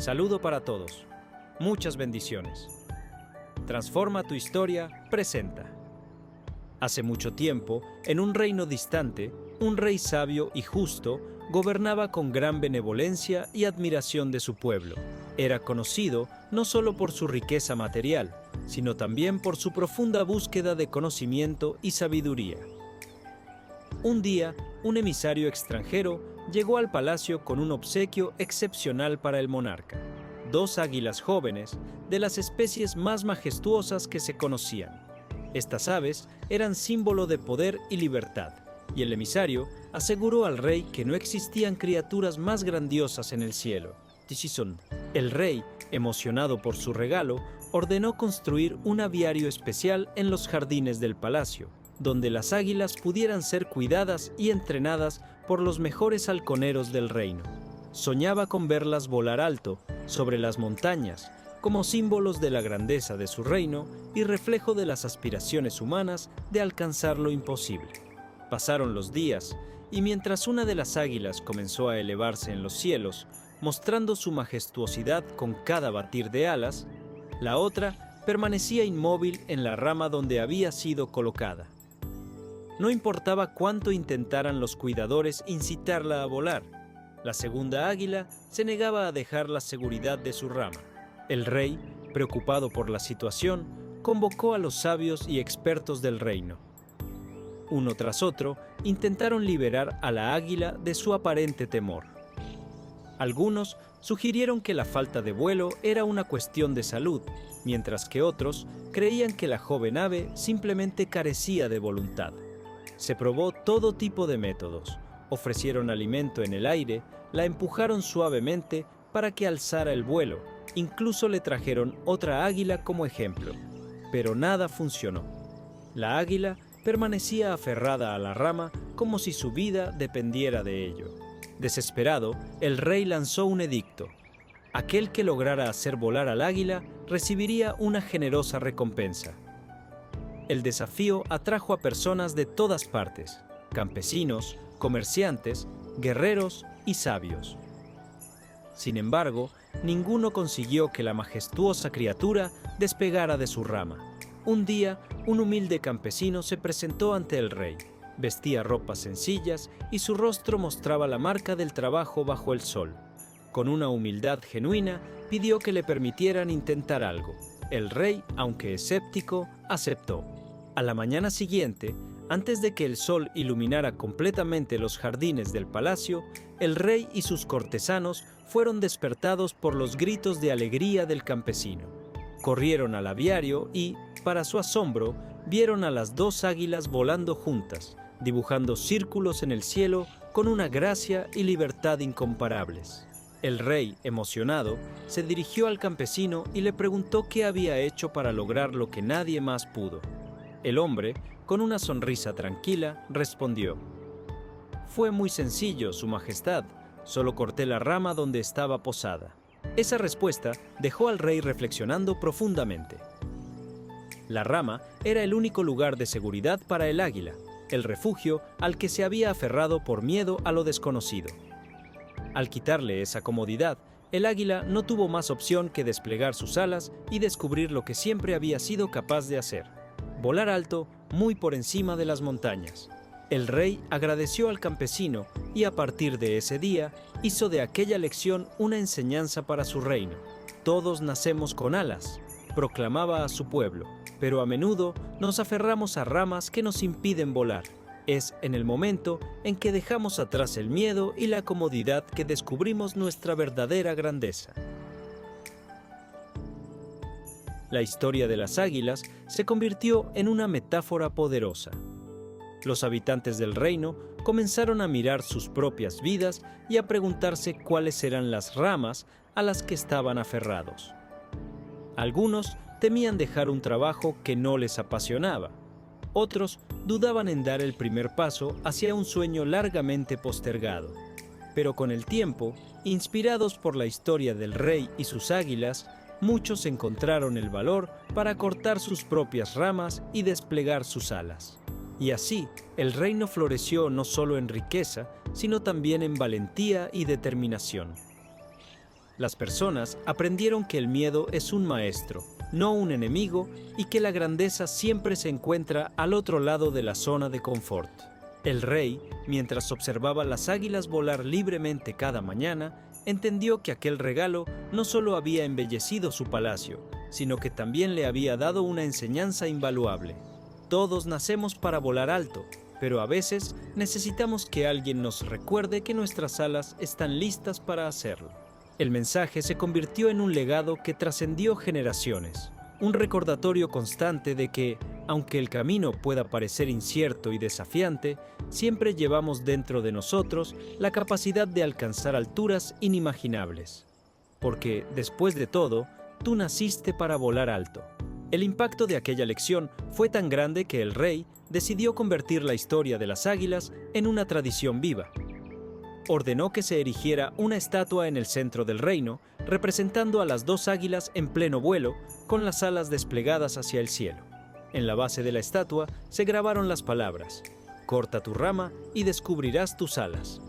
Saludo para todos. Muchas bendiciones. Transforma tu historia presenta. Hace mucho tiempo, en un reino distante, un rey sabio y justo gobernaba con gran benevolencia y admiración de su pueblo. Era conocido no solo por su riqueza material, sino también por su profunda búsqueda de conocimiento y sabiduría. Un día, un emisario extranjero llegó al palacio con un obsequio excepcional para el monarca: 2 águilas jóvenes de las especies más majestuosas que se conocían. Estas aves eran símbolo de poder y libertad, y el emisario aseguró al rey que no existían criaturas más grandiosas en el cielo. El rey, emocionado por su regalo, ordenó construir un aviario especial en los jardines del palacio, donde las águilas pudieran ser cuidadas y entrenadas por los mejores halconeros del reino. Soñaba con verlas volar alto, sobre las montañas, como símbolos de la grandeza de su reino y reflejo de las aspiraciones humanas de alcanzar lo imposible. Pasaron los días, y mientras una de las águilas comenzó a elevarse en los cielos, mostrando su majestuosidad con cada batir de alas, la otra permanecía inmóvil en la rama donde había sido colocada. No importaba cuánto intentaran los cuidadores incitarla a volar, la segunda águila se negaba a dejar la seguridad de su rama. El rey, preocupado por la situación, convocó a los sabios y expertos del reino. Uno tras otro, intentaron liberar a la águila de su aparente temor. Algunos sugirieron que la falta de vuelo era una cuestión de salud, mientras que otros creían que la joven ave simplemente carecía de voluntad. Se probó todo tipo de métodos. Ofrecieron alimento en el aire, la empujaron suavemente para que alzara el vuelo, incluso le trajeron otra águila como ejemplo. Pero nada funcionó. La águila permanecía aferrada a la rama como si su vida dependiera de ello. Desesperado, el rey lanzó un edicto. Aquel que lograra hacer volar al águila recibiría una generosa recompensa. El desafío atrajo a personas de todas partes: campesinos, comerciantes, guerreros y sabios. Sin embargo, ninguno consiguió que la majestuosa criatura despegara de su rama. Un día, un humilde campesino se presentó ante el rey. Vestía ropas sencillas y su rostro mostraba la marca del trabajo bajo el sol. Con una humildad genuina, pidió que le permitieran intentar algo. El rey, aunque escéptico, aceptó. A la mañana siguiente, antes de que el sol iluminara completamente los jardines del palacio, el rey y sus cortesanos fueron despertados por los gritos de alegría del campesino. Corrieron al aviario y, para su asombro, vieron a las 2 águilas volando juntas, dibujando círculos en el cielo con una gracia y libertad incomparables. El rey, emocionado, se dirigió al campesino y le preguntó qué había hecho para lograr lo que nadie más pudo. El hombre, con una sonrisa tranquila, respondió: «Fue muy sencillo, Su Majestad. Solo corté la rama donde estaba posada». Esa respuesta dejó al rey reflexionando profundamente. La rama era el único lugar de seguridad para el águila, el refugio al que se había aferrado por miedo a lo desconocido. Al quitarle esa comodidad, el águila no tuvo más opción que desplegar sus alas y descubrir lo que siempre había sido capaz de hacer: volar alto, muy por encima de las montañas. El rey agradeció al campesino y a partir de ese día hizo de aquella lección una enseñanza para su reino. «Todos nacemos con alas», proclamaba a su pueblo, «pero a menudo nos aferramos a ramas que nos impiden volar. Es en el momento en que dejamos atrás el miedo y la comodidad que descubrimos nuestra verdadera grandeza». La historia de las águilas se convirtió en una metáfora poderosa. Los habitantes del reino comenzaron a mirar sus propias vidas y a preguntarse cuáles eran las ramas a las que estaban aferrados. Algunos temían dejar un trabajo que no les apasionaba. Otros dudaban en dar el primer paso hacia un sueño largamente postergado. Pero con el tiempo, inspirados por la historia del rey y sus águilas, muchos encontraron el valor para cortar sus propias ramas y desplegar sus alas. Y así, el reino floreció no solo en riqueza, sino también en valentía y determinación. Las personas aprendieron que el miedo es un maestro, no un enemigo, y que la grandeza siempre se encuentra al otro lado de la zona de confort. El rey, mientras observaba las águilas volar libremente cada mañana, entendió que aquel regalo no solo había embellecido su palacio, sino que también le había dado una enseñanza invaluable. Todos nacemos para volar alto, pero a veces necesitamos que alguien nos recuerde que nuestras alas están listas para hacerlo. El mensaje se convirtió en un legado que trascendió generaciones, un recordatorio constante de que, aunque el camino pueda parecer incierto y desafiante, siempre llevamos dentro de nosotros la capacidad de alcanzar alturas inimaginables. Porque, después de todo, tú naciste para volar alto. El impacto de aquella lección fue tan grande que el rey decidió convertir la historia de las águilas en una tradición viva. Ordenó que se erigiera una estatua en el centro del reino, representando a las dos águilas en pleno vuelo, con las alas desplegadas hacia el cielo. En la base de la estatua se grabaron las palabras: «Corta tu rama y descubrirás tus alas».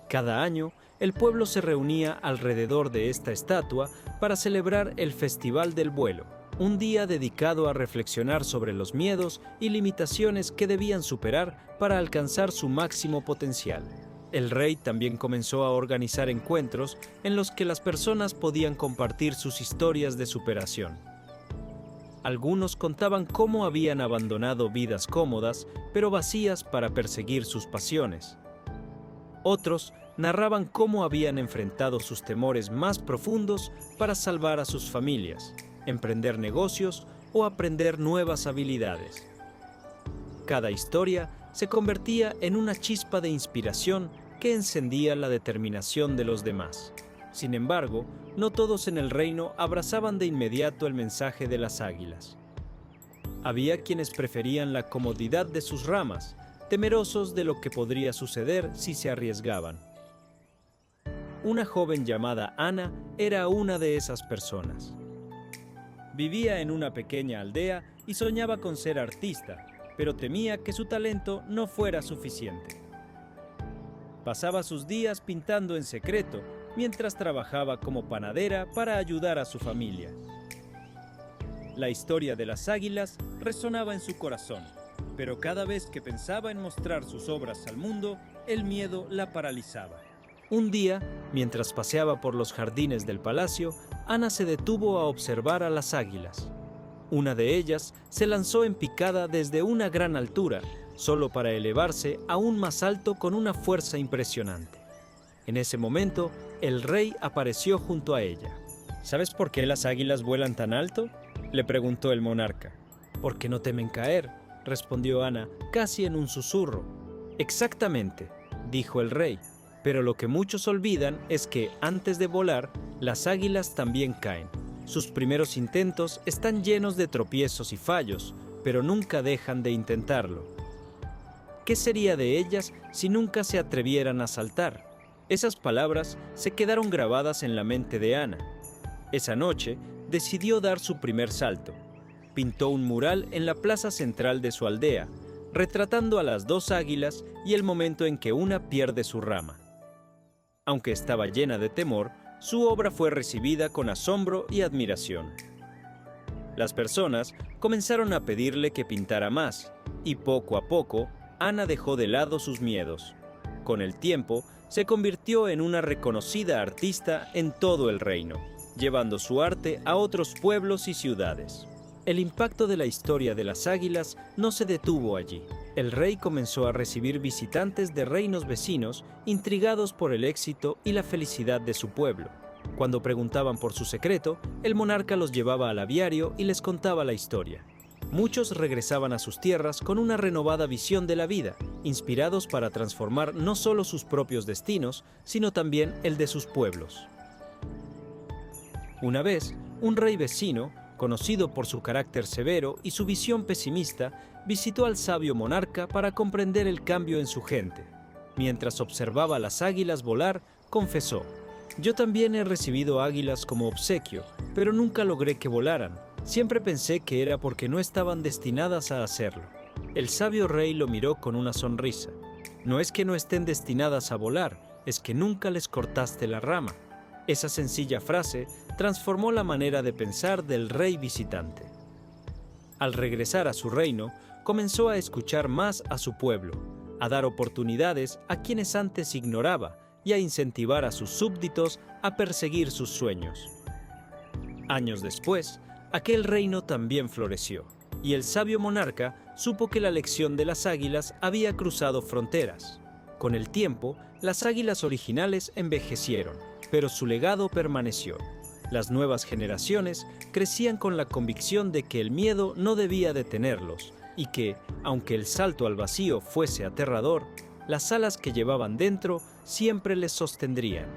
Cada año, el pueblo se reunía alrededor de esta estatua para celebrar el Festival del Vuelo, un día dedicado a reflexionar sobre los miedos y limitaciones que debían superar para alcanzar su máximo potencial. El rey también comenzó a organizar encuentros en los que las personas podían compartir sus historias de superación. Algunos contaban cómo habían abandonado vidas cómodas, pero vacías para perseguir sus pasiones. Otros narraban cómo habían enfrentado sus temores más profundos para salvar a sus familias, emprender negocios o aprender nuevas habilidades. Cada historia se convertía en una chispa de inspiración que encendía la determinación de los demás. Sin embargo, no todos en el reino abrazaban de inmediato el mensaje de las águilas. Había quienes preferían la comodidad de sus ramas, temerosos de lo que podría suceder si se arriesgaban. Una joven llamada Ana era una de esas personas. Vivía en una pequeña aldea y soñaba con ser artista, pero temía que su talento no fuera suficiente. Pasaba sus días pintando en secreto, mientras trabajaba como panadera para ayudar a su familia. La historia de las águilas resonaba en su corazón, pero cada vez que pensaba en mostrar sus obras al mundo, el miedo la paralizaba. Un día, mientras paseaba por los jardines del palacio, Ana se detuvo a observar a las águilas. Una de ellas se lanzó en picada desde una gran altura, solo para elevarse aún más alto con una fuerza impresionante. En ese momento, el rey apareció junto a ella. ¿Sabes por qué las águilas vuelan tan alto?, le preguntó el monarca. «Porque no temen caer», respondió Ana, casi en un susurro. «Exactamente», dijo el rey. Pero lo que muchos olvidan es que, antes de volar, las águilas también caen. Sus primeros intentos están llenos de tropiezos y fallos, pero nunca dejan de intentarlo. ¿Qué sería de ellas si nunca se atrevieran a saltar? Esas palabras se quedaron grabadas en la mente de Ana. Esa noche, decidió dar su primer salto. Pintó un mural en la plaza central de su aldea, retratando a las dos águilas y el momento en que una pierde su rama. Aunque estaba llena de temor, su obra fue recibida con asombro y admiración. Las personas comenzaron a pedirle que pintara más, y poco a poco, Ana dejó de lado sus miedos. Con el tiempo, se convirtió en una reconocida artista en todo el reino, llevando su arte a otros pueblos y ciudades. El impacto de la historia de las águilas no se detuvo allí. El rey comenzó a recibir visitantes de reinos vecinos, intrigados por el éxito y la felicidad de su pueblo. Cuando preguntaban por su secreto, el monarca los llevaba al aviario y les contaba la historia. Muchos regresaban a sus tierras con una renovada visión de la vida, inspirados para transformar no solo sus propios destinos, sino también el de sus pueblos. Una vez, un rey vecino, conocido por su carácter severo y su visión pesimista, visitó al sabio monarca para comprender el cambio en su gente. Mientras observaba las águilas volar, confesó: «Yo también he recibido águilas como obsequio, pero nunca logré que volaran. Siempre pensé que era porque no estaban destinadas a hacerlo». El sabio rey lo miró con una sonrisa. «No es que no estén destinadas a volar, es que nunca les cortaste la rama. Esa sencilla frase transformó la manera de pensar del rey visitante. Al regresar a su reino, comenzó a escuchar más a su pueblo, a dar oportunidades a quienes antes ignoraba y a incentivar a sus súbditos a perseguir sus sueños. Años después, aquel reino también floreció, y el sabio monarca supo que la lección de las águilas había cruzado fronteras. Con el tiempo, las águilas originales envejecieron, pero su legado permaneció. Las nuevas generaciones crecían con la convicción de que el miedo no debía detenerlos y que, aunque el salto al vacío fuese aterrador, las alas que llevaban dentro siempre les sostendrían.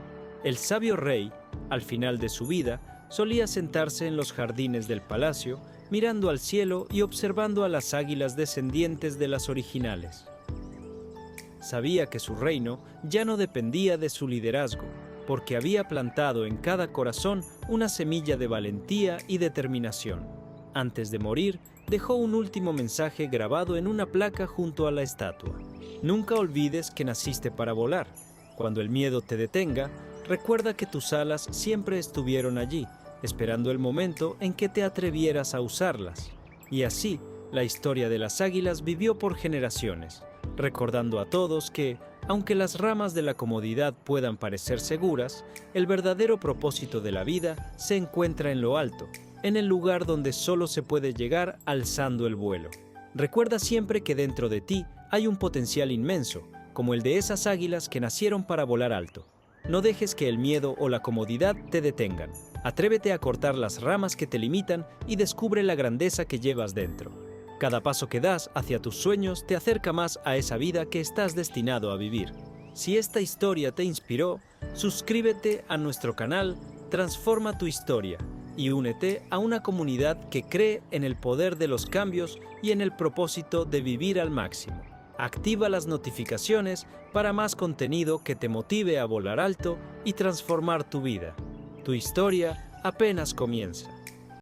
El sabio rey, al final de su vida, solía sentarse en los jardines del palacio, mirando al cielo y observando a las águilas descendientes de las originales. Sabía que su reino ya no dependía de su liderazgo, porque había plantado en cada corazón una semilla de valentía y determinación. Antes de morir, dejó un último mensaje grabado en una placa junto a la estatua. Nunca olvides que naciste para volar. Cuando el miedo te detenga, recuerda que tus alas siempre estuvieron allí, esperando el momento en que te atrevieras a usarlas. Y así, la historia de las águilas vivió por generaciones, recordando a todos que, aunque las ramas de la comodidad puedan parecer seguras, el verdadero propósito de la vida se encuentra en lo alto, en el lugar donde solo se puede llegar alzando el vuelo. Recuerda siempre que dentro de ti hay un potencial inmenso, como el de esas águilas que nacieron para volar alto. No dejes que el miedo o la comodidad te detengan. Atrévete a cortar las ramas que te limitan y descubre la grandeza que llevas dentro. Cada paso que das hacia tus sueños te acerca más a esa vida que estás destinado a vivir. Si esta historia te inspiró, suscríbete a nuestro canal Transforma tu Historia y únete a una comunidad que cree en el poder de los cambios y en el propósito de vivir al máximo. Activa las notificaciones para más contenido que te motive a volar alto y transformar tu vida. Tu historia apenas comienza.